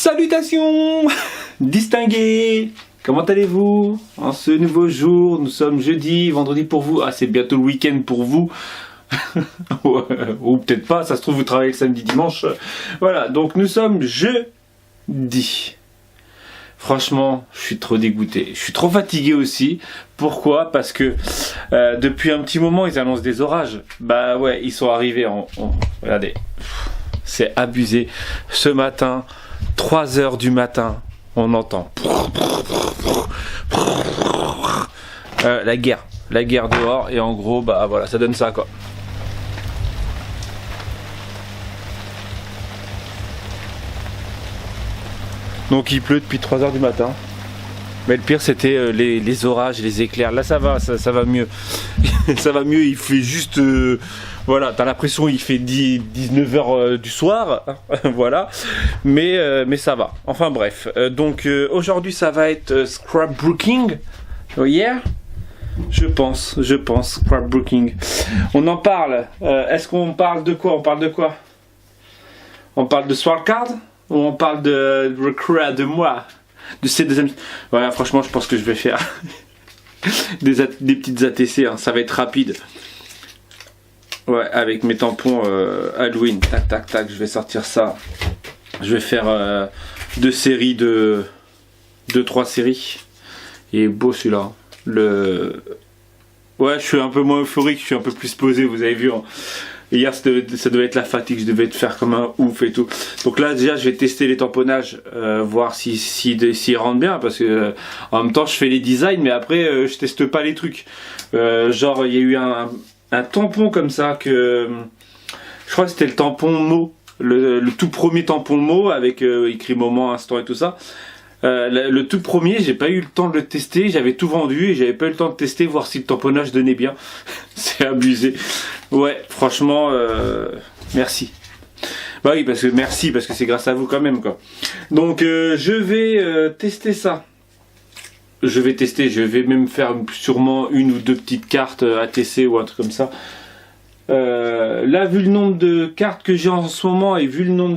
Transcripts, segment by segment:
Salutations distingués. Comment allez-vous en ce nouveau jour? Nous sommes jeudi, vendredi pour vous. Ah, c'est bientôt le week-end pour vous. Ou peut-être pas, ça se trouve vous travaillez le samedi, dimanche. Voilà, donc nous sommes jeudi. Franchement, je suis trop dégoûté. Je suis trop fatigué aussi. Pourquoi? Parce que depuis un petit moment, ils annoncent des orages. Bah ouais, ils sont arrivés regardez, c'est abusé. Ce matin, 3 heures du matin, on entend la guerre dehors. Et en gros, bah voilà, ça donne ça quoi. Donc il pleut depuis 3 heures du matin. Mais le pire c'était les orages, les éclairs. Là ça va mieux. Ça va mieux, il fait juste... voilà, t'as l'impression il fait 19 h du soir. Voilà. Mais ça va. Enfin bref. Donc aujourd'hui ça va être scrapbooking. Oh yeah. Je pense, scrapbooking. On en parle. Est-ce qu'on parle de quoi? On parle de Sword Card? Ou on parle de recruit de moi, de ces deuxièmes. Voilà, franchement, je pense que je vais faire des petites ATC. Hein, ça va être rapide. Ouais, avec mes tampons Halloween. Tac, tac, tac. Je vais sortir ça. Je vais faire 2 séries de 2-3 séries. Il est beau celui-là. Ouais, je suis un peu moins euphorique. Je suis un peu plus posé. Vous avez vu. Hein. Hier ça devait être la fatigue, je devais te faire comme un ouf et tout. Donc là déjà je vais tester les tamponnages, voir s'ils rentrent bien, parce que en même temps je fais les designs mais après je teste pas les trucs. Genre il y a eu un tampon comme ça que je crois que c'était le tampon mot, le tout premier tampon mot avec écrit moment, instant et tout ça. Le tout premier, j'ai pas eu le temps de le tester, j'avais tout vendu et j'avais pas eu le temps de tester, voir si le tamponnage donnait bien. C'est abusé. Ouais, franchement, merci. Bah oui, parce que c'est grâce à vous quand même quoi. Donc je vais tester ça. Je vais même faire sûrement 1 ou 2 petites cartes ATC ou un truc comme ça. Là, vu le nombre de cartes que j'ai en ce moment et vu le nombre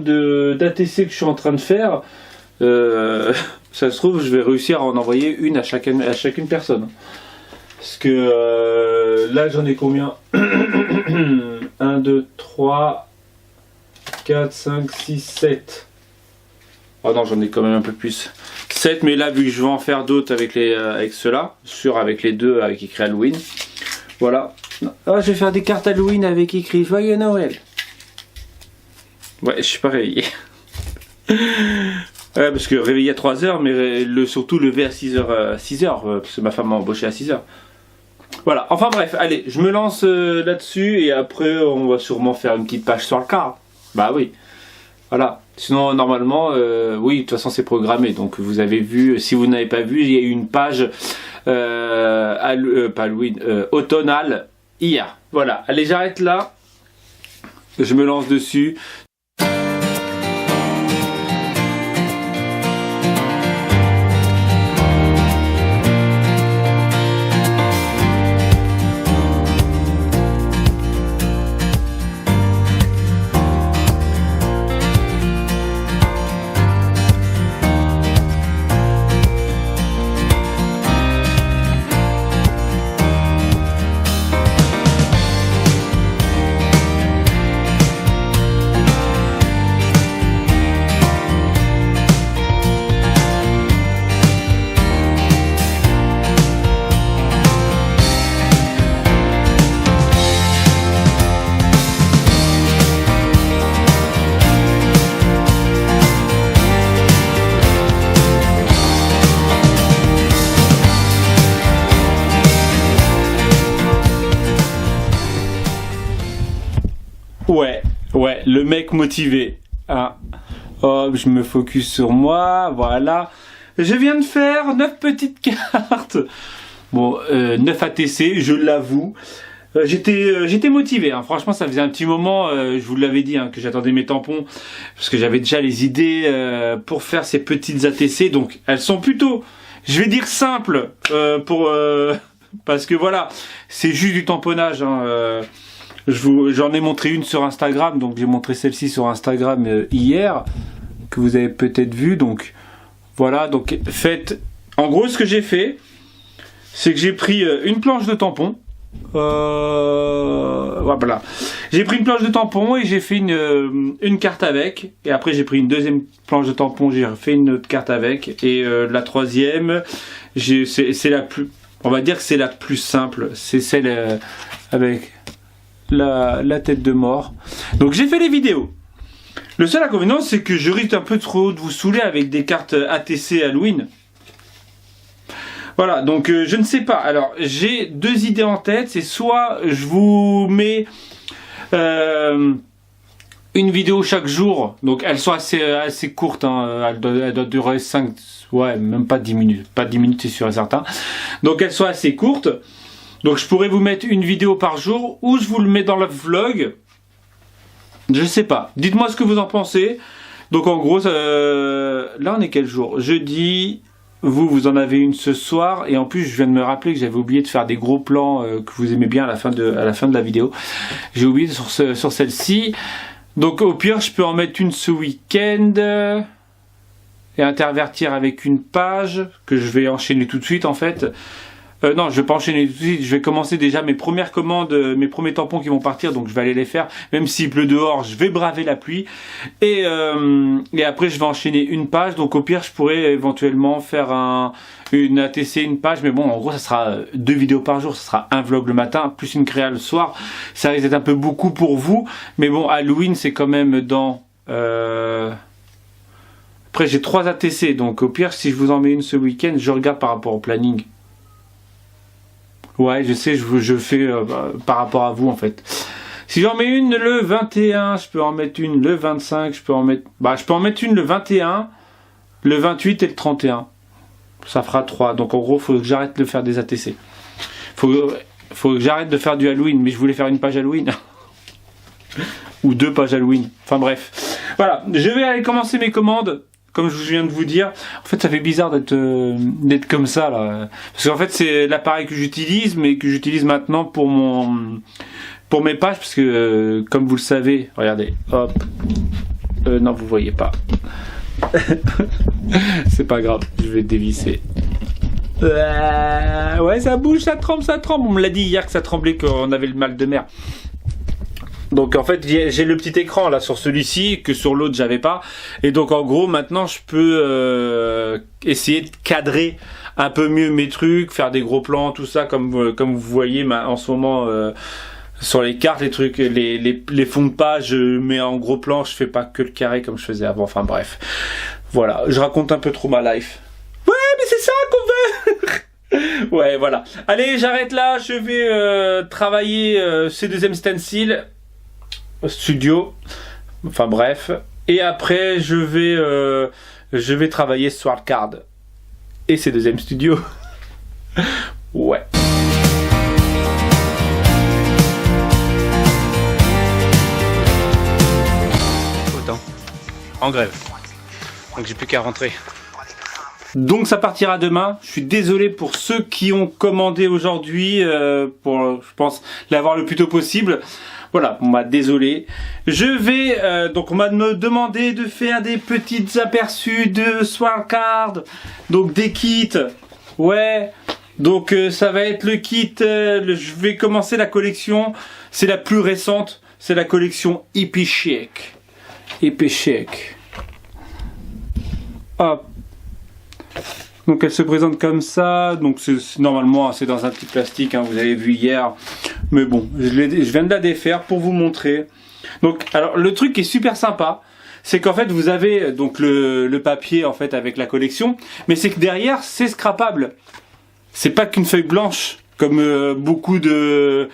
d'ATC que je suis en train de faire, ça se trouve je vais réussir à en envoyer une à chacune personne. Parce que là j'en ai combien? 1, 2, 3, 4, 5, 6, 7. Oh non, j'en ai quand même un peu plus. 7, mais là vu que je vais en faire d'autres avec ceux-là, avec les 2 avec écrit Halloween. Voilà. Ah, je vais faire des cartes Halloween avec écrit Joyeux Noël. Ouais, je suis pas réveillé. Ouais, parce que réveillé à 3 h, mais surtout levé à 6h, parce que ma femme m'a embauché à 6 h. Voilà, enfin bref, allez, je me lance là-dessus et après on va sûrement faire une petite page sur le car. Bah oui, voilà. Sinon normalement, oui, de toute façon c'est programmé. Donc vous avez vu, si vous n'avez pas vu, il y a eu une page pas Halloween, automnale hier. Voilà, allez, j'arrête là. Je me lance dessus. Ouais, le mec motivé. Ah. Hop, je me focus sur moi, voilà. Je viens de faire 9 petites cartes. Bon, 9 ATC, je l'avoue. J'étais motivé, hein. Franchement ça faisait un petit moment, je vous l'avais dit, hein, que j'attendais mes tampons. Parce que j'avais déjà les idées pour faire ces petites ATC. Donc elles sont plutôt, je vais dire simples, parce que voilà, c'est juste du tamponnage. Hein, j'en ai montré une sur Instagram, donc j'ai montré celle-ci sur Instagram hier. que vous avez peut-être vu. Donc voilà, donc faites. En gros, ce que j'ai fait, c'est que j'ai pris une planche de tampon. Voilà. J'ai pris une planche de tampon et j'ai fait une carte avec. Et après, j'ai pris une deuxième planche de tampon, j'ai fait une autre carte avec. Et la troisième, c'est la plus. On va dire que c'est la plus simple. C'est celle avec la tête de mort. Donc j'ai fait les vidéos. Le seul inconvénient, c'est que je risque un peu trop de vous saouler avec des cartes ATC Halloween. Voilà, donc je ne sais pas. Alors, j'ai deux idées en tête. C'est soit je vous mets une vidéo chaque jour. Donc, elles sont assez courtes. Hein. Elles doivent durer 5... Ouais, même pas 10 minutes. Pas 10 minutes, c'est sûr et certain. Donc, elles sont assez courtes. Donc, je pourrais vous mettre une vidéo par jour. Ou je vous le mets dans le vlog. Je sais pas. Dites-moi ce que vous en pensez. Donc, en gros, là, on est quel jour? Jeudi... Vous en avez une ce soir, et en plus je viens de me rappeler que j'avais oublié de faire des gros plans que vous aimez bien à la fin de la vidéo. J'ai oublié sur celle-ci. Donc au pire je peux en mettre une ce week-end et intervertir avec une page que je vais enchaîner tout de suite en fait. Non, je vais pas enchaîner tout de suite, je vais commencer déjà mes premières commandes, mes premiers tampons qui vont partir, donc je vais aller les faire, même s'il pleut dehors, je vais braver la pluie, et après je vais enchaîner une page, donc au pire je pourrais éventuellement faire une ATC, une page, mais bon, en gros ça sera 2 vidéos par jour, ça sera un vlog le matin, plus une créa le soir, ça risque d'être un peu beaucoup pour vous, mais bon, Halloween c'est quand même dans... Après j'ai 3 ATC, donc au pire si je vous en mets une ce week-end, je regarde par rapport au planning. Ouais, je sais, je fais par rapport à vous en fait. Si j'en mets une le 21, je peux en mettre une le 25, je peux en mettre une le 21, le 28 et le 31. Ça fera 3. Donc en gros, il faut que j'arrête de faire des ATC. Faut que j'arrête de faire du Halloween, mais je voulais faire une page Halloween. Ou 2 pages Halloween. Enfin bref. Voilà, je vais aller commencer mes commandes. Comme je viens de vous dire, en fait ça fait bizarre d'être comme ça là. Parce qu'en fait c'est l'appareil que j'utilise, mais que j'utilise maintenant pour mes pages, parce que comme vous le savez, regardez, hop, non vous voyez pas. C'est pas grave, je vais dévisser. Ouais ça bouge, ça tremble. On me l'a dit hier que ça tremblait, qu'on avait le mal de mer. Donc en fait j'ai le petit écran là sur celui-ci que sur l'autre j'avais pas, et donc en gros maintenant je peux essayer de cadrer un peu mieux mes trucs, faire des gros plans, tout ça comme vous voyez en ce moment sur les cartes, les trucs, les fonds de page, je mets en gros plan, je fais pas que le carré comme je faisais avant. Enfin bref, voilà, je raconte un peu trop ma life. Ouais mais c'est ça qu'on veut. Ouais voilà, allez j'arrête là, je vais travailler ces deuxièmes stencils studio, enfin bref, et après je vais travailler sur le card et ses deuxième studio. Ouais. Autant en grève, donc j'ai plus qu'à rentrer. Donc ça partira demain. Je suis désolé pour ceux qui ont commandé aujourd'hui, pour je pense l'avoir le plus tôt possible. Voilà, on m'a désolé. Je vais, donc on m'a demandé de faire des petites aperçus de Sword Card, donc des kits. Ouais, donc ça va être le kit, je vais commencer la collection, c'est la plus récente, c'est la collection Hippie Chic. Hippie Chic. Hop. Donc elle se présente comme ça, donc normalement c'est dans un petit plastique, hein, vous avez vu hier, mais bon, je viens de la défaire pour vous montrer. Donc alors le truc qui est super sympa, c'est qu'en fait vous avez donc le papier en fait avec la collection, mais c'est que derrière c'est scrapable. C'est pas qu'une feuille blanche comme beaucoup de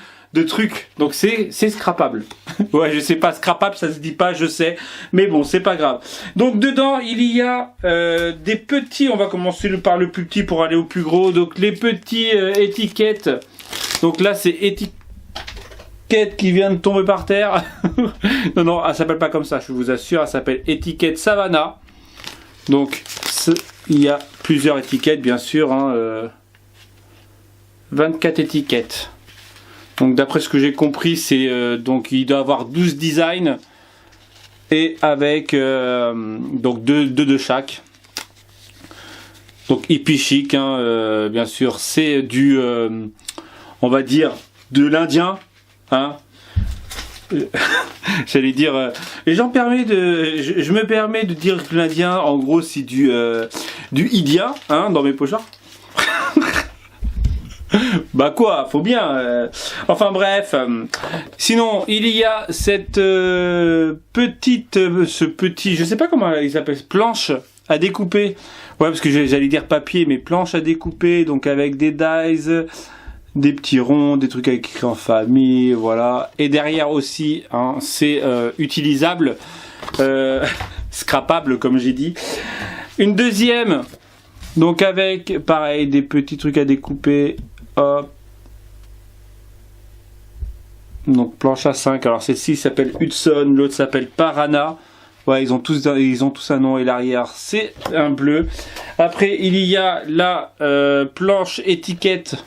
trucs, donc c'est scrapable. Ouais, je sais pas, scrapable ça se dit pas, je sais, mais bon c'est pas grave. Donc dedans il y a des petits, on va commencer par le plus petit pour aller au plus gros, donc les petits étiquettes. Donc là c'est étiquette qui vient de tomber par terre. non, elle s'appelle pas comme ça, je vous assure, elle s'appelle étiquette Savannah. Donc il y a plusieurs étiquettes bien sûr, hein, 24 étiquettes. Donc d'après ce que j'ai compris, c'est donc il doit avoir 12 designs. et avec donc deux de chaque. Donc hippie chic, hein, bien sûr, c'est du, on va dire, de l'indien, hein. J'allais dire, et je me permets de dire que l'indien, en gros, c'est du indien, hein, dans mes pochards. Bah quoi, faut bien. Enfin bref. Sinon, il y a cette ce petit, je sais pas comment il s'appelle, planche à découper. Ouais, parce que j'allais dire papier, mais planche à découper, donc avec des dies, des petits ronds, des trucs avec écrit en famille, voilà. Et derrière aussi, hein, c'est utilisable, scrapable comme j'ai dit. Une deuxième, donc avec pareil des petits trucs à découper. Hop. Donc planche à 5. Alors celle-ci s'appelle Hudson, l'autre s'appelle Parana. Ouais, ils ont tous un nom et l'arrière c'est un bleu. Après il y a la planche étiquette.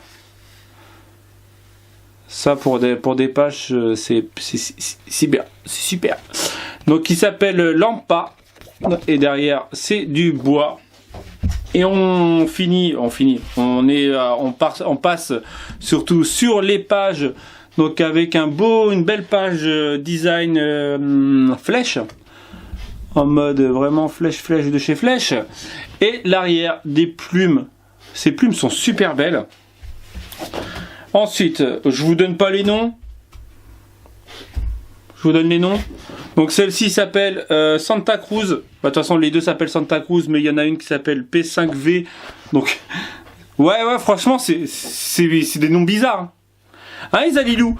Ça pour des pages c'est bien, c'est super. Donc il s'appelle Lampa et derrière c'est du bois. Et on passe surtout sur les pages, donc avec une belle page design flèche, en mode vraiment flèche de chez Flèche, et l'arrière des plumes. Ces plumes sont super belles. Ensuite, je vous donne pas les noms. Je vous donne les noms. Donc celle-ci s'appelle Santa Cruz. Bah, de toute façon les deux s'appellent Santa Cruz, mais il y en a une qui s'appelle P5V. Donc ouais franchement c'est des noms bizarres. Hein Isalilou.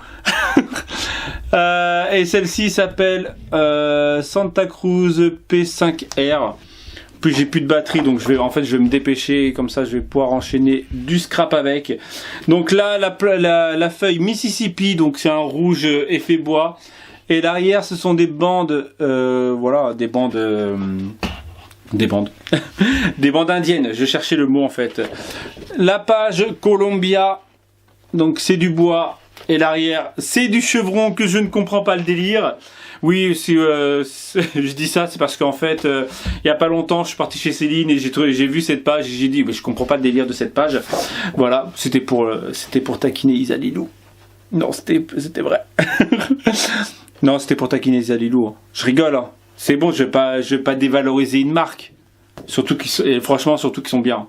Et celle-ci s'appelle Santa Cruz P5R. Puis j'ai plus de batterie, donc je vais me dépêcher, comme ça je vais pouvoir enchaîner du scrap avec. Donc là la feuille Mississippi, donc c'est un rouge effet bois. Et derrière, ce sont des bandes, voilà, des bandes indiennes. Je cherchais le mot en fait. La page Columbia, donc c'est du bois. Et l'arrière, c'est du chevron que je ne comprends pas le délire. Oui, je dis ça, c'est parce qu'en fait, il y a pas longtemps, je suis parti chez Céline et j'ai vu cette page et j'ai dit, mais je comprends pas le délire de cette page. Voilà, c'était pour taquiner Isalilou. Non, c'était vrai. Non, c'était pour taquiner Isalilou. Hein. Je rigole. Hein. C'est bon, je vais pas dévaloriser une marque. Surtout franchement, surtout qu'ils sont bien.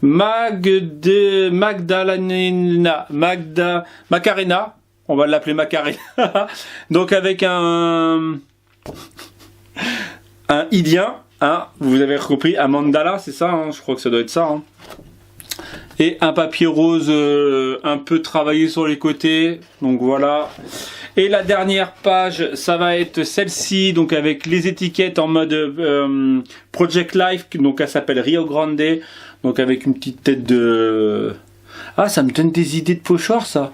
Macarena. On va l'appeler Macarena. Donc avec un idien, hein, vous avez compris, un mandala, c'est ça, hein, je crois que ça doit être ça. Hein. Et un papier rose un peu travaillé sur les côtés. Donc voilà. Et la dernière page, ça va être celle-ci, donc avec les étiquettes en mode Project Life, donc elle s'appelle Rio Grande, donc avec une petite tête de... Ah, ça me donne des idées de pochoir, ça.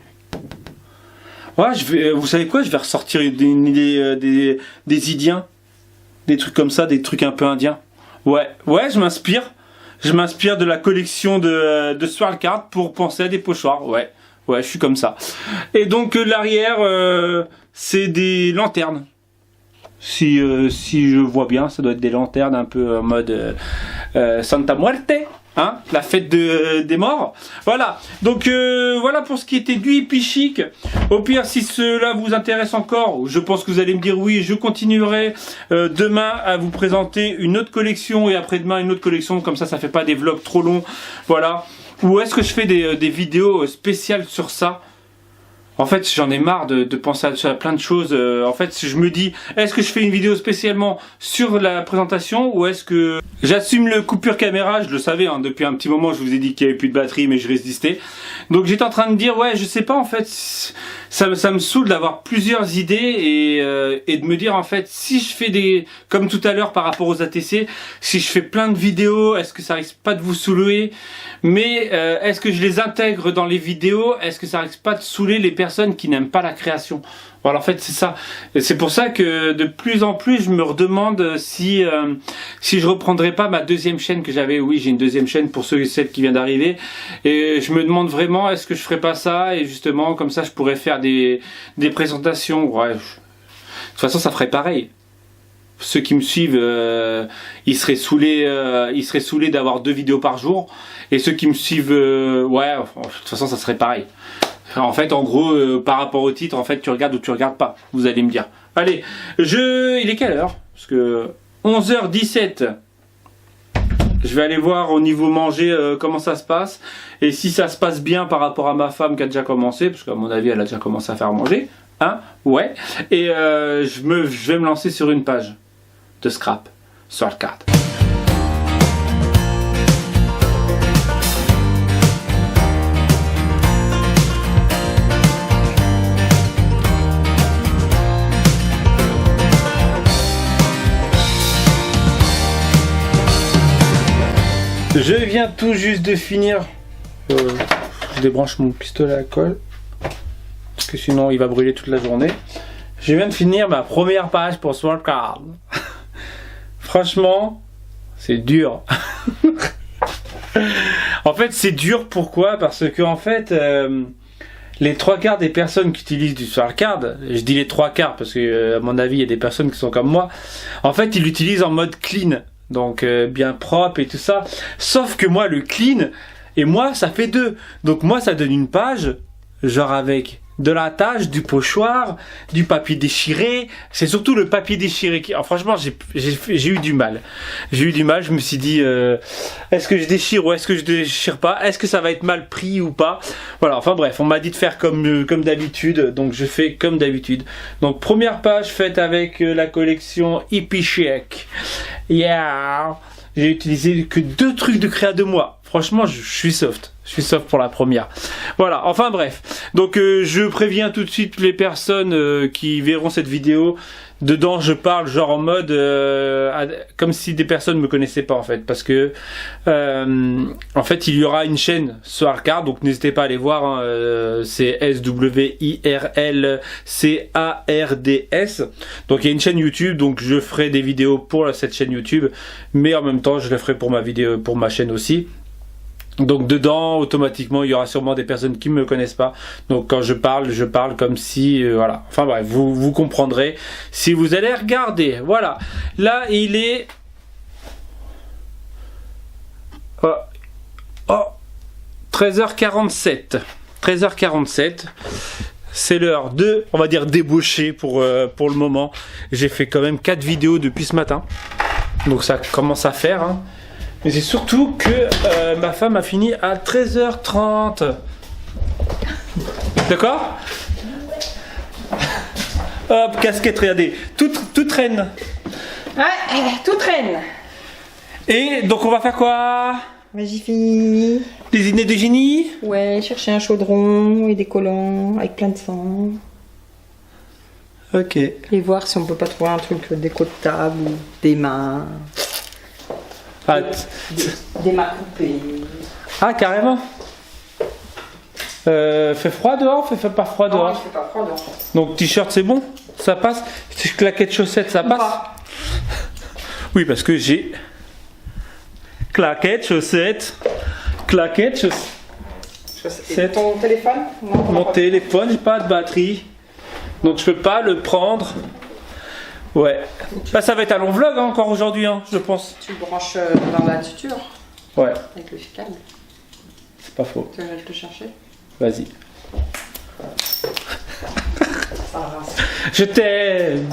Ouais, vous savez quoi, je vais ressortir une idée des Idiens, des trucs comme ça, des trucs un peu indiens. Ouais, je m'inspire de la collection de Swirlcard pour penser à des pochoirs, ouais, je suis comme ça. Et donc l'arrière, c'est des lanternes. Si je vois bien, ça doit être des lanternes un peu en mode Santa Muerte, hein, la fête des morts. Voilà. Donc voilà pour ce qui était du hippie chic. Au pire, si cela vous intéresse encore, je pense que vous allez me dire oui, je continuerai demain à vous présenter une autre collection et après-demain une autre collection. Comme ça fait pas des vlogs trop longs. Voilà. Ou est-ce que je fais des vidéos spéciales sur ça? En fait, j'en ai marre de penser à plein de choses. En fait, je me dis, est-ce que je fais une vidéo spécialement sur la présentation ou est-ce que j'assume le coupure caméra? Je le savais, hein, depuis un petit moment, je vous ai dit qu'il n'y avait plus de batterie, mais je résistais. Donc j'étais en train de dire, ouais, je sais pas, en fait, ça me saoule d'avoir plusieurs idées et de me dire, en fait, si je fais comme tout à l'heure par rapport aux ATC, si je fais plein de vidéos, est-ce que ça risque pas de vous saouler? Mais est-ce que je les intègre dans les vidéos? Est-ce que ça risque pas de saouler les personnes qui n'aiment pas la création? Voilà, en fait, c'est ça. Et c'est pour ça que de plus en plus, je me redemande si je reprendrai pas ma deuxième chaîne que j'avais. Oui, j'ai une deuxième chaîne pour ceux et celles qui viennent d'arriver. Et je me demande vraiment, est-ce que je ferai pas ça? Et justement, comme ça, je pourrais faire des présentations. Ouais, de toute façon, ça ferait pareil. ceux qui me suivent, ils seraient saoulés d'avoir 2 vidéos par jour. Et ceux qui me suivent, ouais, de toute façon, ça serait pareil. En fait, en gros, par rapport au titre, en fait, tu regardes ou tu regardes pas. Vous allez me dire. Allez, il est quelle heure? Parce que 11h17. Je vais aller voir au niveau manger comment ça se passe. Et si ça se passe bien par rapport à ma femme qui a déjà commencé, parce qu'à mon avis, elle a déjà commencé à faire manger. Hein? Ouais. Et je vais me lancer sur une page de scrap Swordcard. Je viens tout juste de finir. Je débranche mon pistolet à colle. Parce que sinon il va brûler toute la journée. Je viens de finir ma première page pour Swordcard. Franchement, c'est dur. En fait, c'est dur pourquoi? Parce que en fait, les 3/4 des personnes qui utilisent du Swordcard, je dis les 3/4 parce que à mon avis, il y a des personnes qui sont comme moi. En fait, ils l'utilisent en mode clean. Donc bien propre et tout ça. Sauf que moi le clean et moi ça fait 2. Donc moi ça donne une page genre avec de la tâche, du pochoir, du papier déchiré. C'est surtout le papier déchiré qui... Alors, franchement j'ai eu du mal. J'ai eu du mal, je me suis dit est-ce que je déchire ou est-ce que je déchire pas? Est-ce que ça va être mal pris ou pas? Voilà, enfin bref, on m'a dit de faire comme d'habitude, donc je fais comme d'habitude. Donc première page faite avec la collection Hippie Chic. Yeah. J'ai utilisé que 2 trucs de créa de moi. Franchement, je suis soft. Je suis soft pour la première. Voilà, enfin bref. Donc je préviens tout de suite les personnes qui verront cette vidéo. Dedans, je parle genre en mode comme si des personnes me connaissaient pas en fait, parce que en fait il y aura une chaîne Swordcard, donc n'hésitez pas à aller voir. Hein, c'est SWIRLCARDS. Donc il y a une chaîne YouTube, donc je ferai des vidéos pour cette chaîne YouTube, mais en même temps je le ferai pour ma chaîne aussi. Donc dedans, automatiquement, il y aura sûrement des personnes qui ne me connaissent pas. Donc quand je parle comme si... voilà. Enfin bref, vous comprendrez si vous allez regarder. Voilà. Là, il est... 13h47. 13h47. C'est l'heure de, on va dire, débaucher pour le moment. J'ai fait quand même 4 vidéos depuis ce matin. Donc ça commence à faire, hein. Mais c'est surtout que ma femme a fini à 13h30. D'accord? Hop, casquette, regardez. Tout traîne. Ouais, tout traîne. Et donc on va faire quoi? J'ai fini. Des idées de génie? Ouais, chercher un chaudron et des collants avec plein de sang. Ok. Et voir si on peut pas trouver un truc déco de table ou des mains. Ah, des mains coupées. Ah, carrément. Fait froid dehors, fait pas froid dehors. Non, il fait pas froid dehors. Donc t-shirt c'est bon, ça passe. Claquettes chaussettes ça passe. Oui, parce que j'ai claquettes chaussettes, C'est ton téléphone? Non, mon téléphone, j'ai pas de batterie, donc je peux pas le prendre. Ouais. Bah, ça va être un long vlog hein, encore aujourd'hui, hein, je pense. Tu le branches dans la tuture. Ouais. Avec le câble. C'est pas faux. Tu vas te le chercher. Vas-y. Je t'aime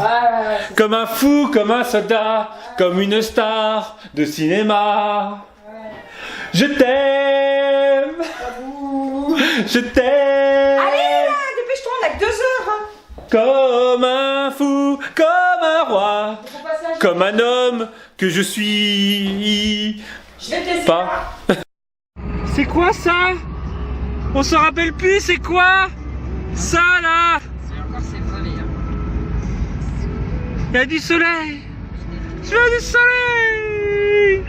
comme un fou, comme un soldat, comme une star de cinéma. Je t'aime. Je t'aime. Allez là, dépêche-toi, on a que 2 heures. Hein. Comme un fou, comme un roi, comme un homme que je suis. Je vais tester. Pas. C'est quoi ça? On se rappelle plus, c'est quoi ça là? C'est encore c'est volé. Il y a du soleil. Il y a du soleil.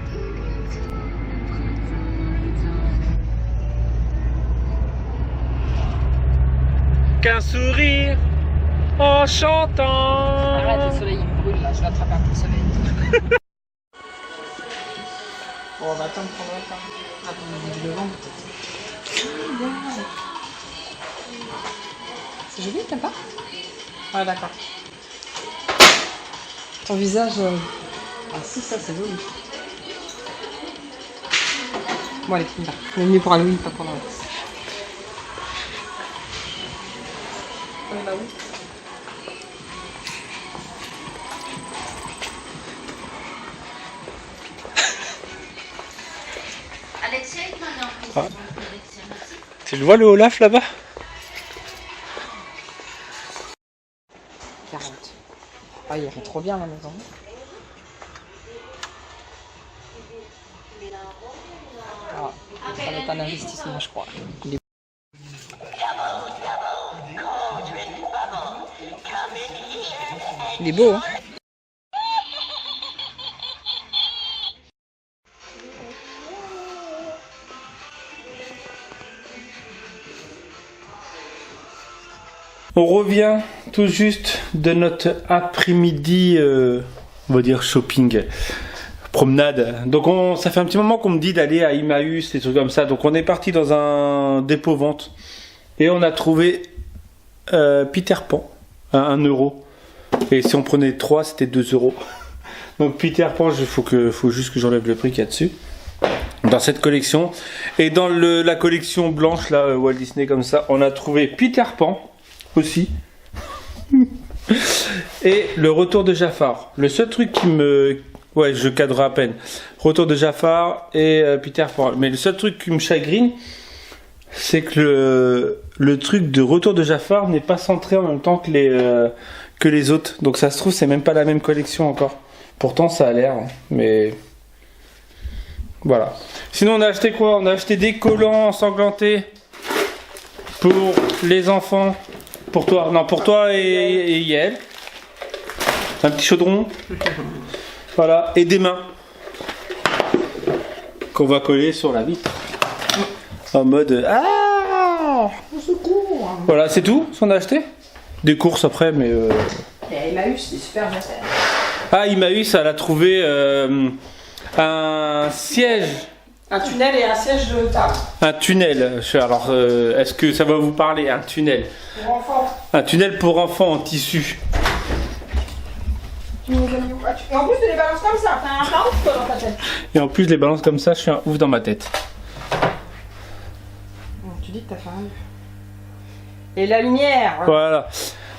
Qu'un sourire en chantant. Arrête, le soleil il me brûle là, je vais attraper un peu le soleil. Bon, on va attendre prendre le temps. Attends, on va le vent peut-être. C'est joli, t'aimes pas? Ouais, d'accord. Ton visage... Ah si, ça c'est joli. Bon allez, finis là. On est venu pour Halloween, pas pour Noël. On est là où? Ah. Tu le vois le Olaf là-bas? 40. Ah, il irait trop bien la maison. Ah, ça va être un investissement, je crois. Il est beau, hein? On revient tout juste de notre après-midi, on va dire shopping, promenade. Donc ça fait un petit moment qu'on me dit d'aller à Emmaüs, des trucs comme ça. Donc on est parti dans un dépôt vente et on a trouvé Peter Pan à 1 euro. Et si on prenait 3, c'était 2 euros. Donc Peter Pan, il faut juste que j'enlève le prix qu'il y a dessus. Dans cette collection. Et dans la collection blanche, là, Walt Disney comme ça, on a trouvé Peter Pan aussi. Et le retour de Jafar. Le seul truc qui me... Ouais, je cadre à peine. Retour de Jafar et Peter Pan. Mais le seul truc qui me chagrine, c'est que le truc de retour de Jafar n'est pas centré en même temps que les autres. Donc ça se trouve, c'est même pas la même collection encore. Pourtant, ça a l'air. Mais... Voilà. Sinon, on a acheté quoi? On a acheté des collants ensanglantés pour les enfants. Pour toi, non, pour toi et Yael. Un petit chaudron. Voilà, et des mains. Qu'on va coller sur la vitre. En mode... Ah, au secours. Voilà, c'est tout ce qu'on a acheté. Des courses après, mais... Et Emmaüs, c'est super bien. Ah, Emmaüs, elle a trouvé un siège. Un tunnel et un siège de table. Un tunnel. Alors, est-ce que ça va vous parler? Un tunnel. Pour enfants. Un tunnel pour enfants en tissu. Et en plus, tu les balances comme ça. T'as un ouf dans ta tête. Et en plus, je les balance comme ça, je suis un ouf dans ma tête. Tu dis que t'as fait un ouf. Et la lumière. Voilà.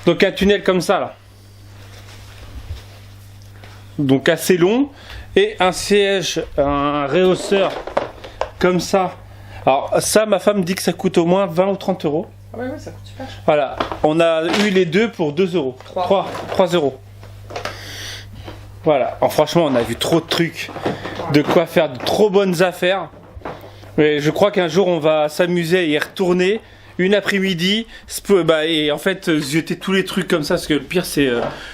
Donc un tunnel comme ça, là. Donc assez long. Et un siège, un rehausseur comme ça. Alors ça, ma femme dit que ça coûte au moins 20 ou 30 euros. Ah ouais, ça coûte super cher. Voilà, on a eu les deux pour 2 euros. 3 euros. Voilà, alors, franchement, on a vu trop de trucs, de quoi faire de trop bonnes affaires. Mais je crois qu'un jour, on va s'amuser à y retourner une après-midi et en fait jeter tous les trucs comme ça. Parce que le pire, c'est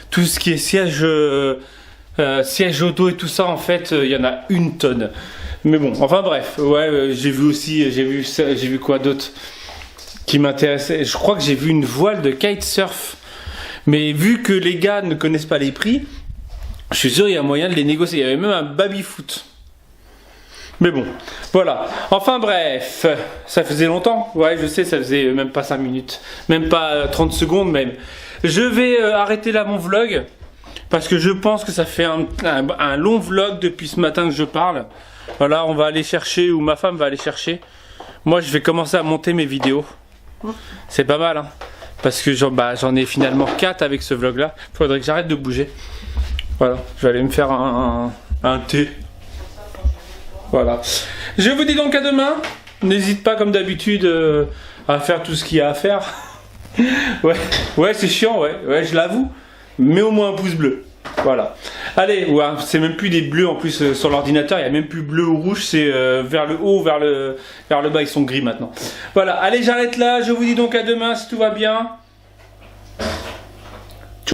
tout ce qui est siège auto et tout ça. En fait, il y en a une tonne. Mais bon, enfin bref, ouais, j'ai vu quoi d'autre qui m'intéressait. Je crois que j'ai vu une voile de kitesurf. Mais vu que les gars ne connaissent pas les prix, je suis sûr il y a moyen de les négocier. Il y avait même un baby-foot. Mais bon, voilà. Enfin bref, ça faisait longtemps. Ouais, je sais, ça faisait même pas 5 minutes. Même pas 30 secondes même. Je vais arrêter là mon vlog. Parce que je pense que ça fait un long vlog depuis ce matin que je parle. Voilà, on va aller chercher, ou ma femme va aller chercher. Moi, je vais commencer à monter mes vidéos. C'est pas mal, hein. Parce que j'en ai finalement 4 avec ce vlog-là. Faudrait que j'arrête de bouger. Voilà, je vais aller me faire un thé. Voilà. Je vous dis donc à demain. N'hésite pas, comme d'habitude, à faire tout ce qu'il y a à faire. Ouais, c'est chiant, ouais, je l'avoue. Mais au moins un pouce bleu. Voilà. Allez, ouais, c'est même plus des bleus en plus sur l'ordinateur, il n'y a même plus bleu ou rouge, c'est vers le haut, vers le bas, ils sont gris maintenant. Voilà, allez, j'arrête là, je vous dis donc à demain si tout va bien.